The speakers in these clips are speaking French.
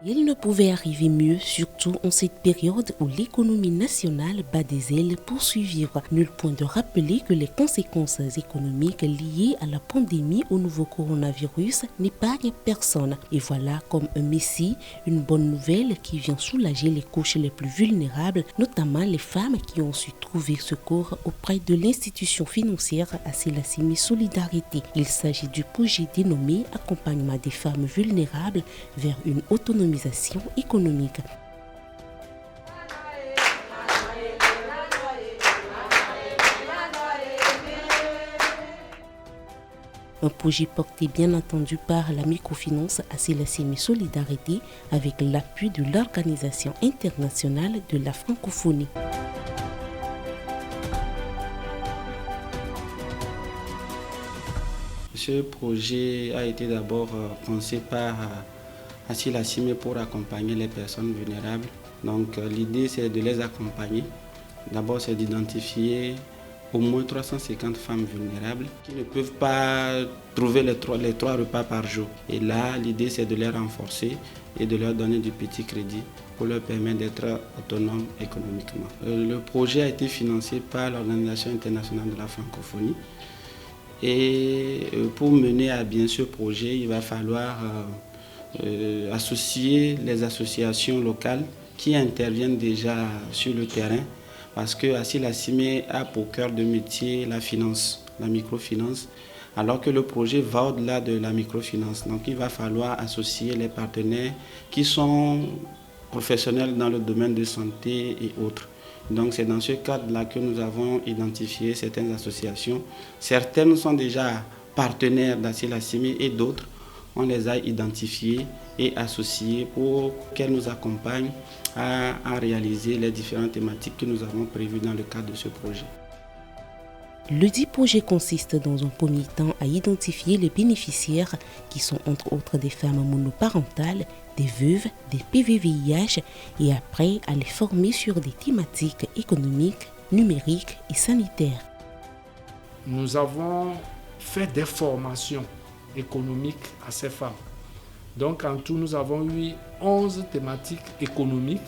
Il ne pouvait arriver mieux, surtout en cette période où l'économie nationale bat des ailes pour survivre. Nul point de rappeler que les conséquences économiques liées à la pandémie au nouveau coronavirus n'épargnent personne. Et voilà comme un messie, une bonne nouvelle qui vient soulager les couches les plus vulnérables, notamment les femmes qui ont su trouver secours auprès de l'institution financière Asilasimi Solidarité. Il s'agit du projet dénommé Accompagnement des femmes vulnérables vers une autonomisation économique. Un projet porté bien entendu par la microfinance Asilasimi Solidarité avec l'appui de l'Organisation internationale de la francophonie. Ce projet a été d'abord pensé par Asilasimi pour accompagner les personnes vulnérables. Donc l'idée c'est de les accompagner. D'abord c'est d'identifier au moins 350 femmes vulnérables qui ne peuvent pas trouver les trois repas par jour. Et là l'idée c'est de les renforcer et de leur donner du petit crédit pour leur permettre d'être autonomes économiquement. Le projet a été financé par l'Organisation internationale de la francophonie. Et pour mener à bien ce projet, il va falloir associer les associations locales qui interviennent déjà sur le terrain, parce que Asilasimi a pour cœur de métier la finance, la microfinance, alors que le projet va au-delà de la microfinance. Donc il va falloir associer les partenaires qui sont professionnels dans le domaine de santé et autres. Donc c'est dans ce cadre-là que nous avons identifié certaines associations. Certaines sont déjà partenaires d'Asilasimi et d'autres, on les a identifiées et associées pour qu'elles nous accompagnent à réaliser les différentes thématiques que nous avons prévues dans le cadre de ce projet. Le dit projet consiste dans un premier temps à identifier les bénéficiaires qui sont entre autres des femmes monoparentales, des veuves, des PVVIH et après à les former sur des thématiques économiques, numériques et sanitaires. Nous avons fait des formations économiques à ces femmes. Donc en tout, nous avons eu 11 thématiques économiques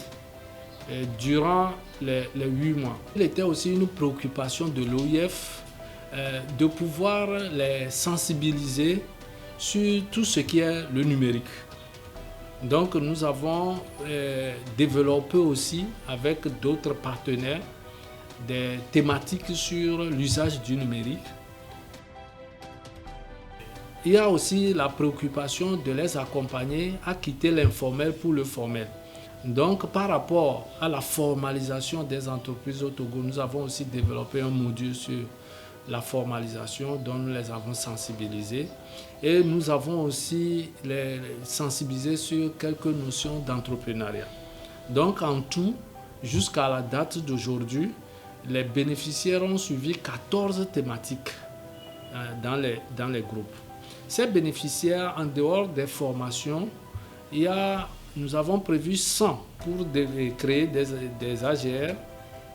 durant les 8 mois. Il était aussi une préoccupation de l'OIF de pouvoir les sensibiliser sur tout ce qui est le numérique. Donc nous avons développé aussi avec d'autres partenaires des thématiques sur l'usage du numérique. Il y a aussi la préoccupation de les accompagner à quitter l'informel pour le formel. Donc, par rapport à la formalisation des entreprises au Togo, nous avons aussi développé un module sur la formalisation dont nous les avons sensibilisés. Et nous avons aussi les sensibilisés sur quelques notions d'entrepreneuriat. Donc, en tout, jusqu'à la date d'aujourd'hui, les bénéficiaires ont suivi 14 thématiques dans les groupes. Ces bénéficiaires, en dehors des formations, nous avons prévu 100 pour créer des AGR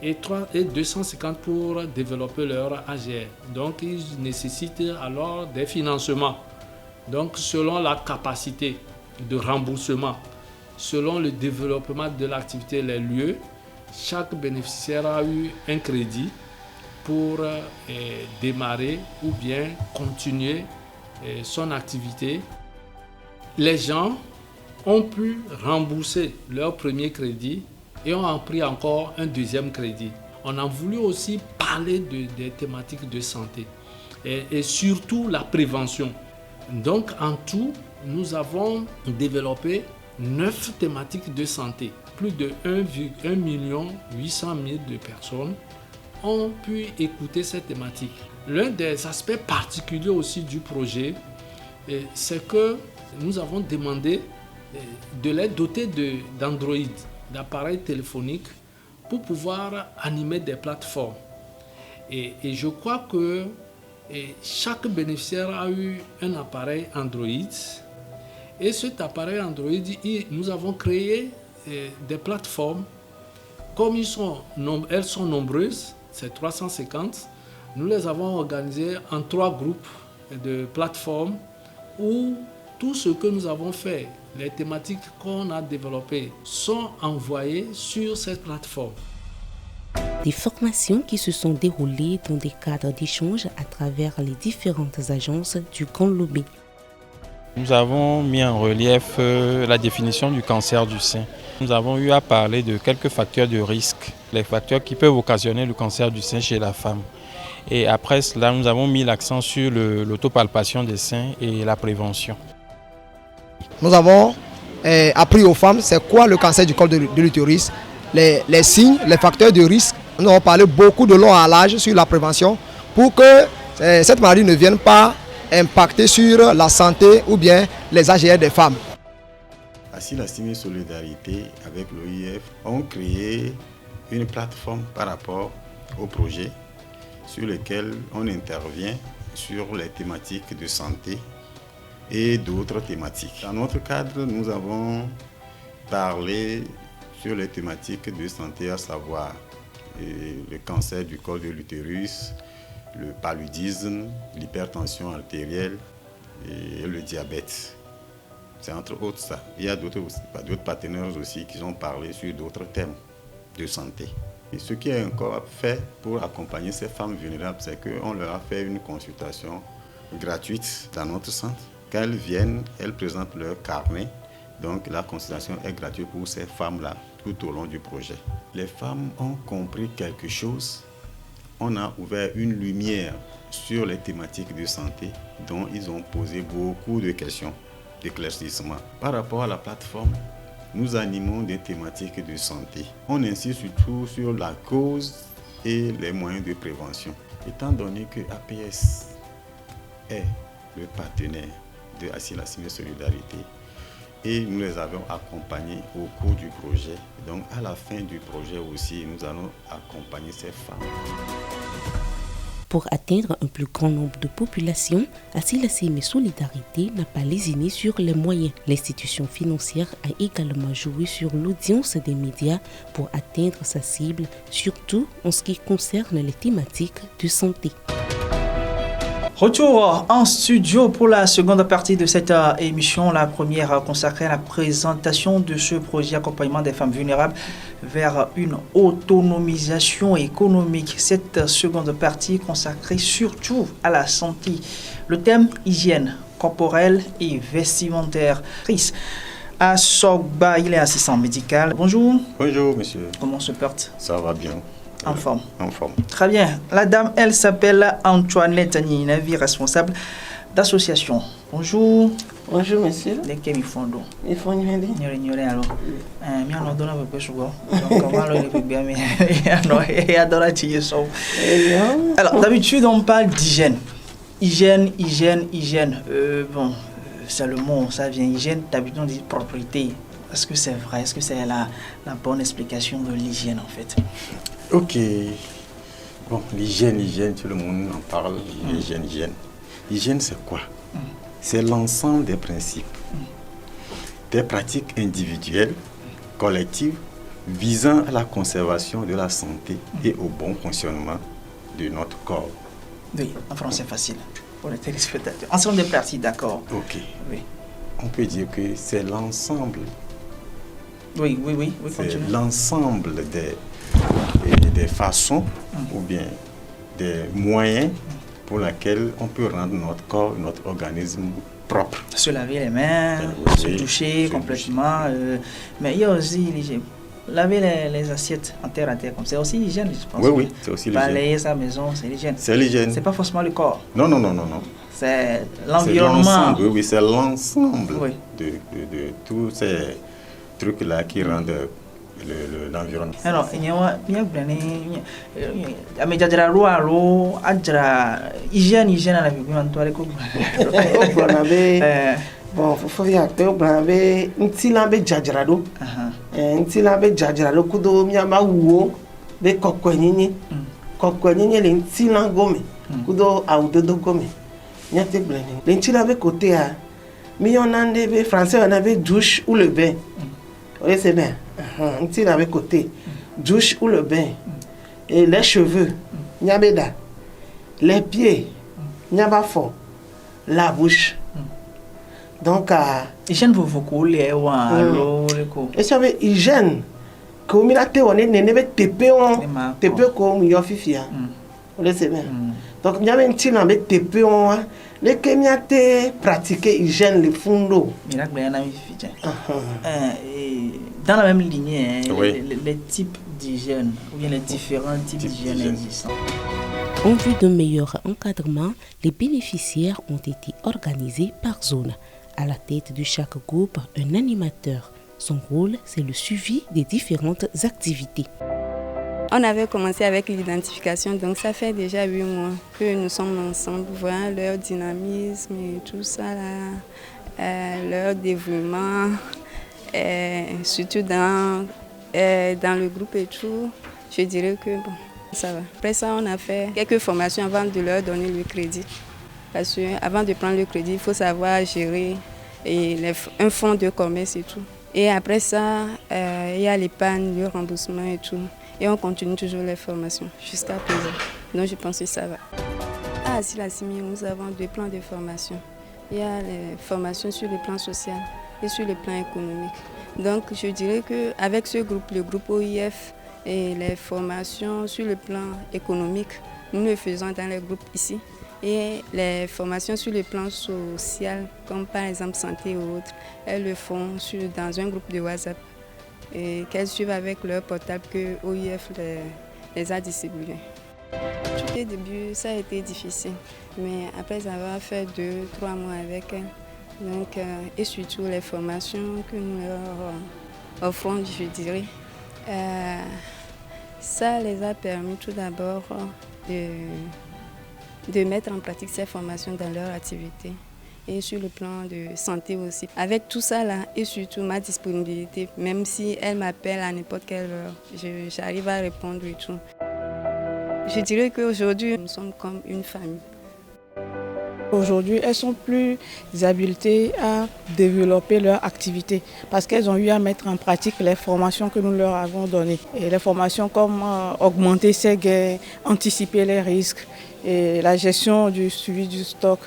et 250 pour développer leur AGR. Donc, ils nécessitent alors des financements. Donc, selon la capacité de remboursement, selon le développement de l'activité, les lieux, chaque bénéficiaire a eu un crédit pour démarrer ou bien continuer son activité. Les gens ont pu rembourser leur premier crédit et ont pris encore un deuxième crédit. On a voulu aussi parler des thématiques de santé et surtout la prévention. Donc en tout, nous avons développé 9 thématiques de santé. Plus de 1,8 million de personnes ont pu écouter ces thématiques. L'un des aspects particuliers aussi du projet, c'est que nous avons demandé de les doter d'Android, d'appareils téléphoniques pour pouvoir animer des plateformes. Et je crois que chaque bénéficiaire a eu un appareil Android. Et cet appareil Android, nous avons créé des plateformes. Comme elles sont nombreuses, c'est 350, nous les avons organisées en 3 groupes de plateformes où tout ce que nous avons fait, les thématiques qu'on a développées, sont envoyées sur cette plateforme. Des formations qui se sont déroulées dans des cadres d'échange à travers les différentes agences du Grand Lomé. Nous avons mis en relief la définition du cancer du sein. Nous avons eu à parler de quelques facteurs de risque, les facteurs qui peuvent occasionner le cancer du sein chez la femme. Et après cela, nous avons mis l'accent sur l'autopalpation des seins et la prévention. Nous avons appris aux femmes c'est quoi le cancer du col de l'utérus, les signes, les facteurs de risque. Nous avons parlé beaucoup de long à large sur la prévention pour que cette maladie ne vienne pas impacter sur la santé ou bien les AGR des femmes. Assis la CIMI Solidarité avec l'OIF ont créé une plateforme par rapport au projet sur lequel on intervient sur les thématiques de santé et d'autres thématiques. Dans notre cadre, nous avons parlé sur les thématiques de santé, à savoir le cancer du col de l'utérus, le paludisme, l'hypertension artérielle et le diabète. C'est entre autres ça. Il y a d'autres partenaires aussi qui ont parlé sur d'autres thèmes de santé. Et ce qui est encore fait pour accompagner ces femmes vulnérables, c'est qu'on leur a fait une consultation gratuite dans notre centre. Quand elles viennent, elles présentent leur carnet. Donc la consultation est gratuite pour ces femmes-là tout au long du projet. Les femmes ont compris quelque chose. On a ouvert une lumière sur les thématiques de santé dont ils ont posé beaucoup de questions d'éclaircissement. Par rapport à la plateforme, nous animons des thématiques de santé. On insiste surtout sur la cause et les moyens de prévention. Étant donné que APS est le partenaire de Assis la CIMI Solidarité et nous les avons accompagnés au cours du projet. Donc à la fin du projet aussi, nous allons accompagner ces femmes. Pour atteindre un plus grand nombre de populations, Assis la CIMI Solidarité n'a pas lésiné sur les moyens. L'institution financière a également joué sur l'audience des médias pour atteindre sa cible, surtout en ce qui concerne les thématiques de santé. Retour en studio pour la seconde partie de cette émission, la première consacrée à la présentation de ce projet accompagnement des femmes vulnérables vers une autonomisation économique. Cette seconde partie consacrée surtout à la santé. Le thème hygiène corporelle et vestimentaire. Chris Assogba, il est assistant médical. Bonjour. Bonjour monsieur. Comment se porte? Ça va bien. En forme. En forme. Très bien. La dame, elle s'appelle Antoinette Ninavi, responsable d'association. Bonjour. Bonjour monsieur. Les qui font donc. Ils font une idée. Ignorer alors. Mais on donne un peu plus souvent. Donc comment le fait bien mais il adore la tirer ça. Alors d'habitude on parle d'hygiène. Hygiène. Bon, c'est le mot, ça vient hygiène. D'habitude on dit propriété. Est-ce que c'est vrai? Est-ce que c'est la bonne explication de l'hygiène en fait? Ok. Bon, l'hygiène, tout le monde en parle. L'hygiène. L'hygiène, c'est quoi? C'est l'ensemble des principes, des pratiques individuelles, collectives, visant à la conservation de la santé et au bon fonctionnement de notre corps. Oui, en français facile pour les téléspectateurs. Ensemble des pratiques, d'accord. Ok. Oui. On peut dire que c'est l'ensemble. Oui, c'est l'ensemble des façons ou bien des moyens pour lesquels on peut rendre notre corps, notre organisme propre. Se laver les mains, se doucher complètement. Mais il y a aussi l'hygiène. Laver les assiettes en terre à terre, comme c'est aussi l'hygiène, je pense. Oui, c'est aussi l'hygiène. Balayer sa maison, c'est l'hygiène. C'est l'hygiène. C'est pas forcément le corps. Non. C'est l'environnement. Oui, c'est l'ensemble de tous ces trucs-là qui rendent l'environnement. Alors, il y a hygiène à la vie. Bon, faut faire que braver ntilambe jajarado. Ntilambe jajarado kudo miama wo be kokwenini. Kokwenini le ntilangome. Kudo audodo gome. Nyate bleni. Le ntilambe côté a mi on ande be français on avait douche ou le bain. Oui, c'est bien. Ntilambe côté douche ou le bain. Et les cheveux, nyabeda. Les pieds, nyabafo. La bouche. Donc, hygiène vous les ou alors et ça veut hygiène. Comme il a été on est né TP comme il y a fifia. On le sait bien. Donc il y a un petit nom TP on les kémiatés pratiquer hygiène le fond. Il a bien ami fifia. Dans la même lignée, les types d'hygiène ou bien les différents types d'hygiène existants. En vue d'un meilleur encadrement, les bénéficiaires ont été organisés par zone. À la tête de chaque groupe, un animateur. Son rôle, c'est le suivi des différentes activités. On avait commencé avec l'identification, donc ça fait déjà 8 mois que nous sommes ensemble, voyant leur dynamisme et tout ça, leur dévouement, surtout dans le groupe et tout. Je dirais que bon, ça va. Après ça, on a fait quelques formations avant de leur donner le crédit. Parce qu'avant de prendre le crédit, il faut savoir gérer un fonds de commerce et tout. Et après ça, il y a l'épargne, le remboursement et tout. Et on continue toujours les formations jusqu'à présent. Donc je pense que ça va. À Assis-la-Cimie, nous avons 2 plans de formation. Il y a les formations sur le plan social et sur le plan économique. Donc je dirais qu'avec ce groupe, le groupe OIF et les formations sur le plan économique, nous le faisons dans les groupes ici. Et les formations sur le plan social, comme par exemple santé ou autres, elles le font dans un groupe de WhatsApp et qu'elles suivent avec leur portable que OIF les a distribués. Tout au début, ça a été difficile, mais après avoir fait 2-3 mois avec elles, donc, et surtout les formations que nous leur offrons, je dirais, ça les a permis tout d'abord de mettre en pratique ces formations dans leur activité et sur le plan de santé aussi. Avec tout ça là et surtout ma disponibilité, même si elle m'appelle à n'importe quelle heure, j'arrive à répondre et tout. Je dirais qu'aujourd'hui, nous sommes comme une famille. Aujourd'hui, elles sont plus habilitées à développer leur activité parce qu'elles ont eu à mettre en pratique les formations que nous leur avons données. Et les formations comme augmenter ses gains, anticiper les risques et la gestion du suivi du stock.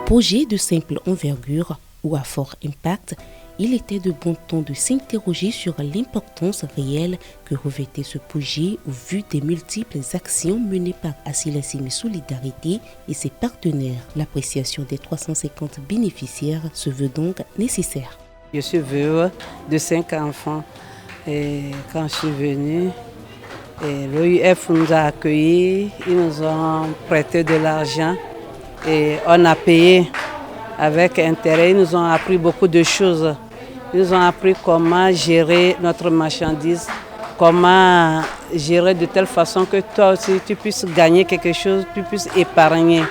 Projet de simple envergure ou à fort impact, il était de bon ton de s'interroger sur l'importance réelle que revêtait ce projet au vu des multiples actions menées par Assis-la-Cimie Solidarité et ses partenaires. L'appréciation des 350 bénéficiaires se veut donc nécessaire. Je suis veuve de 5 enfants et quand je suis venue, l'OIF nous a accueillis, ils nous ont prêté de l'argent et on a payé avec intérêt. Ils nous ont appris beaucoup de choses. Ils nous ont appris comment gérer notre marchandise, comment gérer de telle façon que toi aussi tu puisses gagner quelque chose, tu puisses épargner.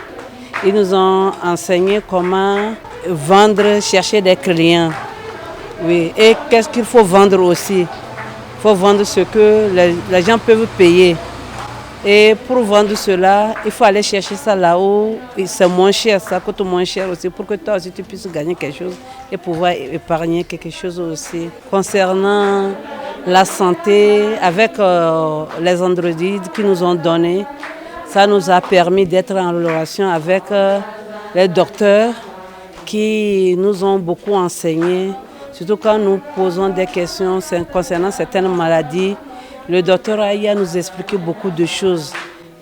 Ils nous ont enseigné comment vendre, chercher des clients. Oui. Et qu'est-ce qu'il faut vendre aussi? Il faut vendre ce que les gens peuvent payer. Et pour vendre cela, il faut aller chercher ça là où c'est moins cher, ça coûte moins cher aussi pour que toi aussi tu puisses gagner quelque chose et pouvoir épargner quelque chose aussi. Concernant la santé, avec les androïdes qu'ils nous ont donnés, ça nous a permis d'être en relation avec les docteurs qui nous ont beaucoup enseigné, surtout quand nous posons des questions concernant certaines maladies. Le docteur a eu à nous expliquer beaucoup de choses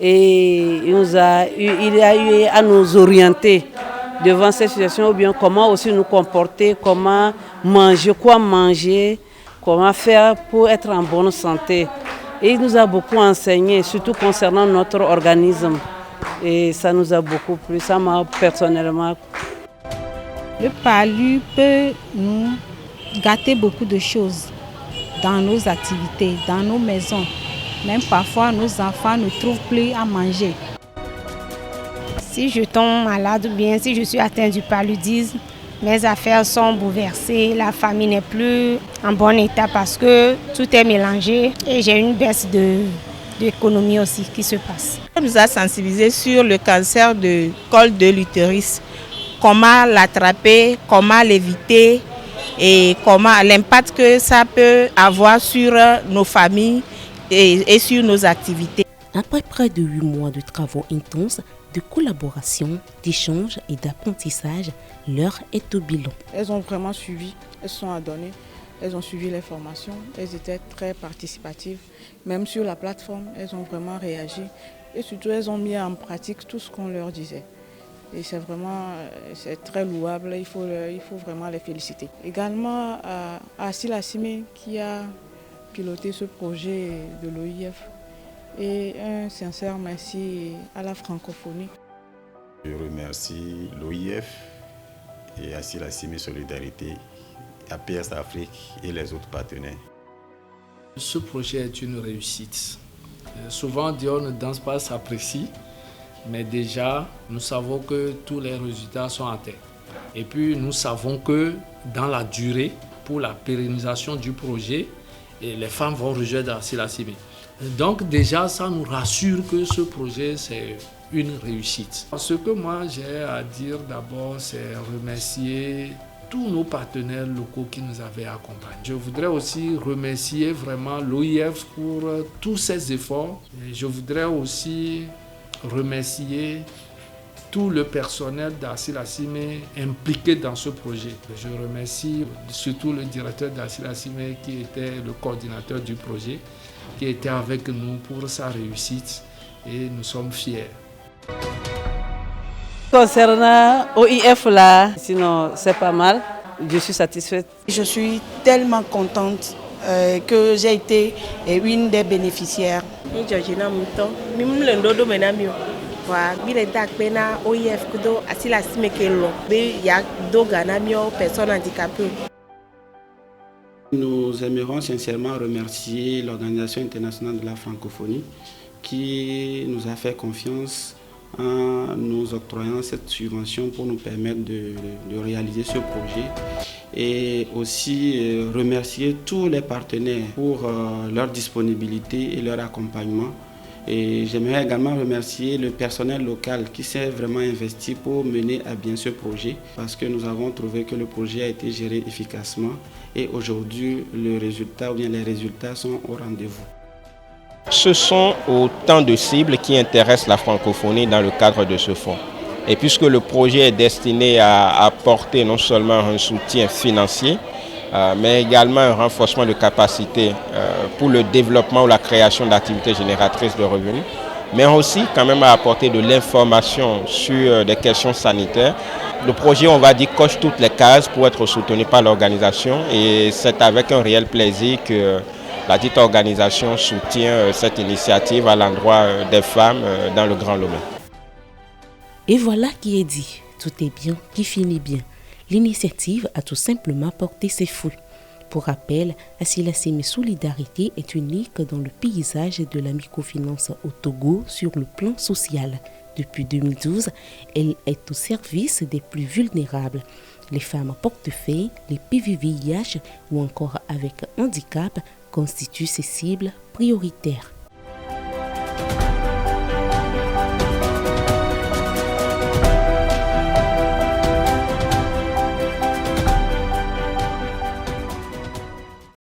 et il a eu à nous orienter devant cette situation ou bien comment aussi nous comporter, comment manger, quoi manger, comment faire pour être en bonne santé. Et il nous a beaucoup enseigné, surtout concernant notre organisme. Et ça nous a beaucoup plu, ça m'a personnellement. Le PALU peut nous gâter beaucoup de choses dans nos activités, dans nos maisons. Même parfois, nos enfants ne trouvent plus à manger. Si je tombe malade ou bien si je suis atteinte du paludisme, mes affaires sont bouleversées, la famille n'est plus en bon état parce que tout est mélangé et j'ai une baisse d'économie aussi qui se passe. On nous a sensibilisés sur le cancer du col de l'utérus, comment l'attraper, comment l'éviter et comment l'impact que ça peut avoir sur nos familles et sur nos activités. Après près de 8 mois de travaux intenses, de collaboration, d'échanges et d'apprentissage, L'heure est au bilan. Elles ont vraiment suivi, elles sont adonnées, elles ont suivi les formations, elles étaient très participatives. Même sur la plateforme, elles ont vraiment réagi et surtout elles ont mis en pratique tout ce qu'on leur disait. Et c'est très louable, il faut vraiment les féliciter. Également à Asila Simé qui a piloté ce projet de l'OIF et un sincère merci à la francophonie. Je remercie l'OIF et Asila Simé Solidarité, APS Afrique et les autres partenaires. Ce projet est une réussite. Souvent, on ne danse pas, s'apprécie. Mais déjà, nous savons que tous les résultats sont atteints. Et puis, nous savons que dans la durée, pour la pérennisation du projet, les femmes vont rejoindre Asila Simé. Donc déjà, ça nous rassure que ce projet, c'est une réussite. Ce que moi, j'ai à dire d'abord, c'est remercier tous nos partenaires locaux qui nous avaient accompagnés. Je voudrais aussi remercier vraiment l'OIF pour tous ses efforts. Et je voudrais aussi remercier tout le personnel d'Asila Simé impliqué dans ce projet. Je remercie surtout le directeur d'Asila Simé qui était le coordinateur du projet, qui était avec nous pour sa réussite et nous sommes fiers. Concernant OIF là, sinon c'est pas mal, je suis satisfaite. Je suis tellement contente que j'ai été une des bénéficiaires. Nous aimerions sincèrement remercier l'Organisation internationale de la francophonie qui nous a fait confiance en nous octroyant cette subvention pour nous permettre de réaliser ce projet. Et aussi remercier tous les partenaires pour leur disponibilité et leur accompagnement. Et j'aimerais également remercier le personnel local qui s'est vraiment investi pour mener à bien ce projet parce que nous avons trouvé que le projet a été géré efficacement et aujourd'hui les résultats sont au rendez-vous. Ce sont autant de cibles qui intéressent la francophonie dans le cadre de ce fonds. Et puisque le projet est destiné à apporter non seulement un soutien financier, mais également un renforcement de capacité pour le développement ou la création d'activités génératrices de revenus, mais aussi quand même à apporter de l'information sur des questions sanitaires. Le projet, on va dire, coche toutes les cases pour être soutenu par l'organisation et c'est avec un réel plaisir que la dite organisation soutient cette initiative à l'endroit des femmes dans le Grand Lomé. Et voilà qui est dit, tout est bien qui finit bien. L'initiative a tout simplement porté ses fruits. Pour rappel, Asila Simé Solidarité est unique dans le paysage de la microfinance au Togo sur le plan social. Depuis 2012, elle est au service des plus vulnérables, les femmes à portefeuille, les PVVIH ou encore avec handicap constituent ses cibles prioritaires.